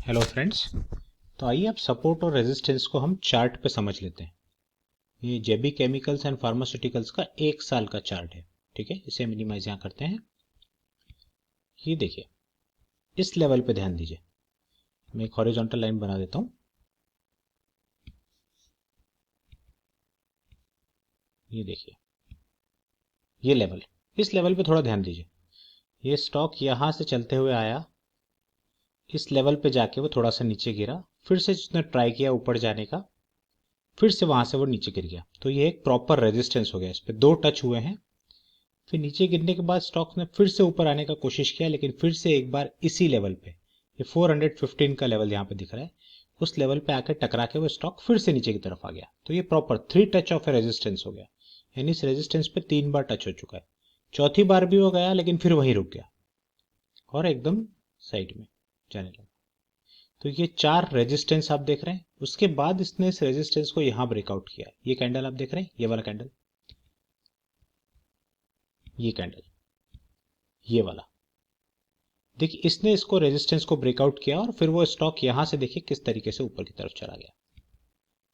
Hello friends. तो आइए अब सपोर्ट और रेजिस्टेंस को हम चार्ट पे समझ लेते हैं। ये जेबी केमिकल्स एंड फार्मास्यूटिकल्स का 1 साल का चार्ट है। ठीक है, इसे मिनिमाइज यहाँ करते हैं। ये देखिए, इस लेवल पे ध्यान दीजिए। मैं एक हॉरिजॉन्टल लाइन बना देता हूँ। ये देखिए, ये लेवल, इस लेवल पे थोड़ा ध्यान दीजिए। ये स्टॉक यहाँ से चलते हुए आया, इस लेवल पे जाके वो थोड़ा सा नीचे गिरा, फिर से जिसने ट्राई किया ऊपर जाने का, फिर से वहां से वो नीचे गिर गया। तो ये एक प्रॉपर रेजिस्टेंस हो गया। इस पे 2 टच हुए हैं। फिर नीचे गिरने के बाद स्टॉक ने फिर से ऊपर आने का कोशिश किया, लेकिन फिर से एक बार इसी लेवल पे, ये 415 का लेवल यहाँ पे दिख रहा है, उस लेवल पे आकर टकरा के वो स्टॉक फिर से नीचे की तरफ आ गया। तो ये proper 3 touch of A resistance हो गया। यानी इस रेजिस्टेंस पे 3 बार टच हो चुका है। चौथी बार भी वो गया, लेकिन फिर वहीं रुक गया और एकदम साइड में जाने लगा। तो ये 4 रेजिस्टेंस आप देख रहे हैं। उसके बाद इसने इस रेजिस्टेंस को यहाँ ब्रेकआउट किया। ये कैंडल आप देख रहे हैं, ये वाला कैंडल, ये कैंडल, ये वाला। देखिए, इसने इसको रेजिस्टेंस को ब्रेकआउट किया और फिर वो स्टॉक यहां से देखिए किस तरीके से ऊपर की तरफ चला गया।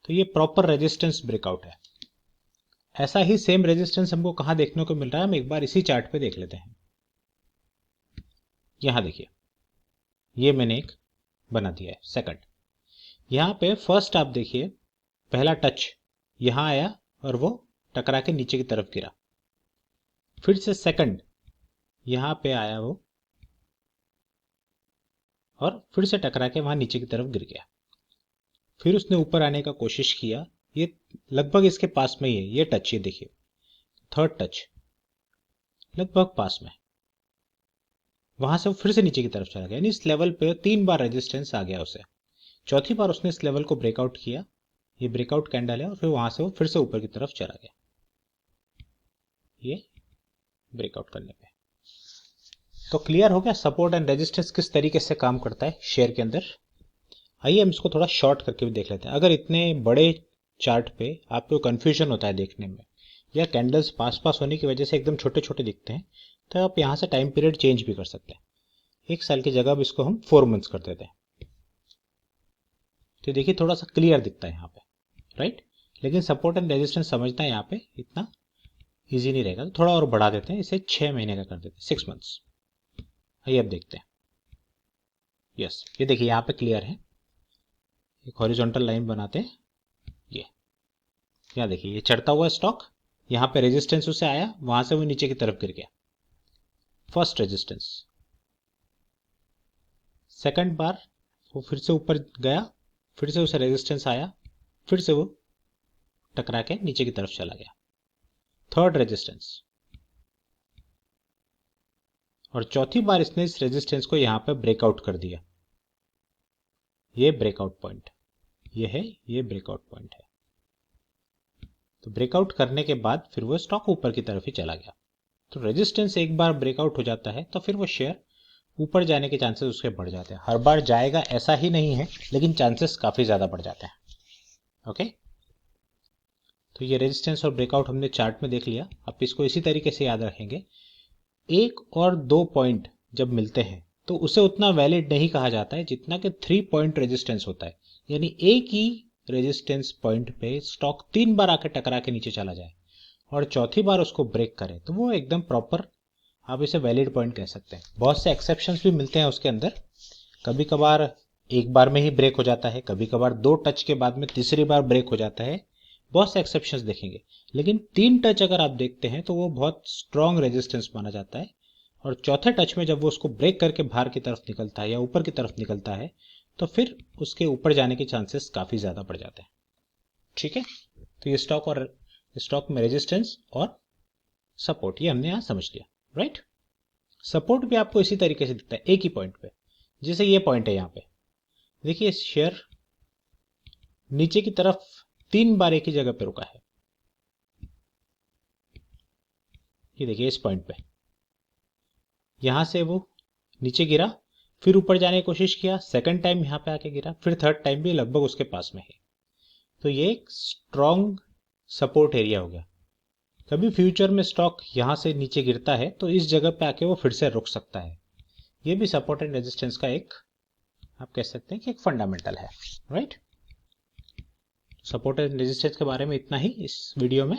तो ये प्रॉपर रेजिस्टेंस ब्रेकआउट है। ऐसा ही सेम रेजिस्टेंस हमको कहां देखने को मिल रहा है, हम एक बार इसी चार्ट पे देख लेते हैं। यहां देखिए, ये मैंने एक बना दिया है सेकंड। यहां पे फर्स्ट आप देखिए, पहला टच यहां आया और वो टकरा के नीचे की तरफ गिरा। फिर से सेकंड यहां पे आया वो, और फिर से टकरा के वहां नीचे की तरफ गिर गया। फिर उसने ऊपर आने का कोशिश किया, ये लगभग इसके पास में ही है। ये टच, ये देखिए, थर्ड टच लगभग पास में। वहां से वो फिर से नीचे की तरफ चला गया। यानी इस लेवल पे 3 बार रेजिस्टेंस आ गया उसे। चौथी बार उसने इस लेवल को ब्रेकआउट किया, ये ब्रेकआउट कैंडल है, और फिर वहां से वो फिर से ऊपर की तरफ चला गया, ये ब्रेकआउट करने पे। तो क्लियर हो गया सपोर्ट एंड रेजिस्टेंस किस तरीके से काम करता है शेयर के अंदर। आइए हम इसको थोड़ा शॉर्ट करके भी देख लेते हैं। अगर इतने बड़े चार्ट पे आपको कंफ्यूजन होता है देखने में, या कैंडल्स पास पास होने की वजह से एकदम छोटे छोटे दिखते हैं, तो आप यहाँ से टाइम पीरियड चेंज भी कर सकते हैं। 1 साल की जगह अब इसको हम 4 मंथ्स कर देते हैं। तो देखिए, थोड़ा सा क्लियर दिखता है यहाँ पे, राइट। लेकिन सपोर्ट एंड रेजिस्टेंस समझना यहाँ पे इतना ईजी नहीं रहेगा, तो थोड़ा और बढ़ा देते हैं, इसे 6 महीने का कर देते हैं, 6 मंथ्स। आइए अब देखते हैं। यस, ये देखिए यहाँ पे क्लियर है। एक हॉरिजॉन्टल लाइन बनाते हैं। ये यहाँ देखिए, ये चढ़ता हुआ स्टॉक, यहाँ पे रेजिस्टेंस उसे आया, वहां से वो नीचे की तरफ गिर गया, फर्स्ट रेजिस्टेंस। सेकंड बार वो फिर से ऊपर गया, फिर से उसे रेजिस्टेंस आया, फिर से वो टकरा के नीचे की तरफ चला गया, थर्ड रेजिस्टेंस। और चौथी बार इसने इस रेजिस्टेंस को यहां पे ब्रेकआउट कर दिया। ये ब्रेकआउट पॉइंट, ये है, ये ब्रेकआउट पॉइंट है। तो ब्रेकआउट करने के बाद फिर वो स्टॉक ऊपर की तरफ ही चला गया। तो रेजिस्टेंस एक बार ब्रेकआउट हो जाता है तो फिर वो शेयर ऊपर जाने के चांसेस उसके बढ़ जाते हैं। हर बार जाएगा ऐसा ही नहीं है, लेकिन चांसेस काफी ज्यादा बढ़ जाते हैं। ओके, तो ये रेजिस्टेंस और ब्रेकआउट हमने चार्ट में देख लिया। आप इसको इसी तरीके से याद रखेंगे। 1 और 2 पॉइंट जब मिलते हैं तो उसे उतना वैलिड नहीं कहा जाता है जितना कि 3 पॉइंट रेजिस्टेंस होता है। यानी एक ही रेजिस्टेंस पॉइंट पे स्टॉक 3 बार आकर टकरा के नीचे चला जाए और चौथी बार उसको ब्रेक करे, तो वो एकदम प्रॉपर, आप इसे वैलिड पॉइंट कह सकते हैं। बहुत से एक्सेप्शंस भी मिलते हैं उसके अंदर। कभी कभार एक बार में ही ब्रेक हो जाता है, कभी कभार 2 टच के बाद में तीसरी बार ब्रेक हो जाता है। बहुत से एक्सेप्शंस देखेंगे, लेकिन 3 टच अगर आप देखते हैं तो वो बहुत स्ट्रॉन्ग रेजिस्टेंस माना जाता है। और चौथे टच में जब वो उसको ब्रेक करके बाहर की तरफ निकलता है या ऊपर की तरफ निकलता है, तो फिर उसके ऊपर जाने के चांसेस काफी ज्यादा बढ़ जाते हैं। ठीक है, तो ये स्टॉक और स्टॉक में रेजिस्टेंस और सपोर्ट, ये हमने यहां समझ लिया, राइट। सपोर्ट भी आपको इसी तरीके से दिखता है, एक ही पॉइंट पे। जैसे ये पॉइंट है यहाँ पे, देखिए शेयर नीचे की तरफ 3 बार एक ही जगह पे रुका है। ये देखिए इस पॉइंट पे, यहां से वो नीचे गिरा, फिर ऊपर जाने की कोशिश किया, सेकंड टाइम यहां पे आके गिरा, फिर थर्ड टाइम भी लगभग उसके पास में है। तो ये एक स्ट्रॉन्ग सपोर्ट एरिया हो गया। कभी फ्यूचर में स्टॉक यहां से नीचे गिरता है तो इस जगह पे आके वो फिर से रुक सकता है। ये भी सपोर्ट एंड रेजिस्टेंस का एक आप कह सकते हैं कि एक फंडामेंटल है, राइट। सपोर्ट एंड रेजिस्टेंस के बारे में इतना ही इस वीडियो में।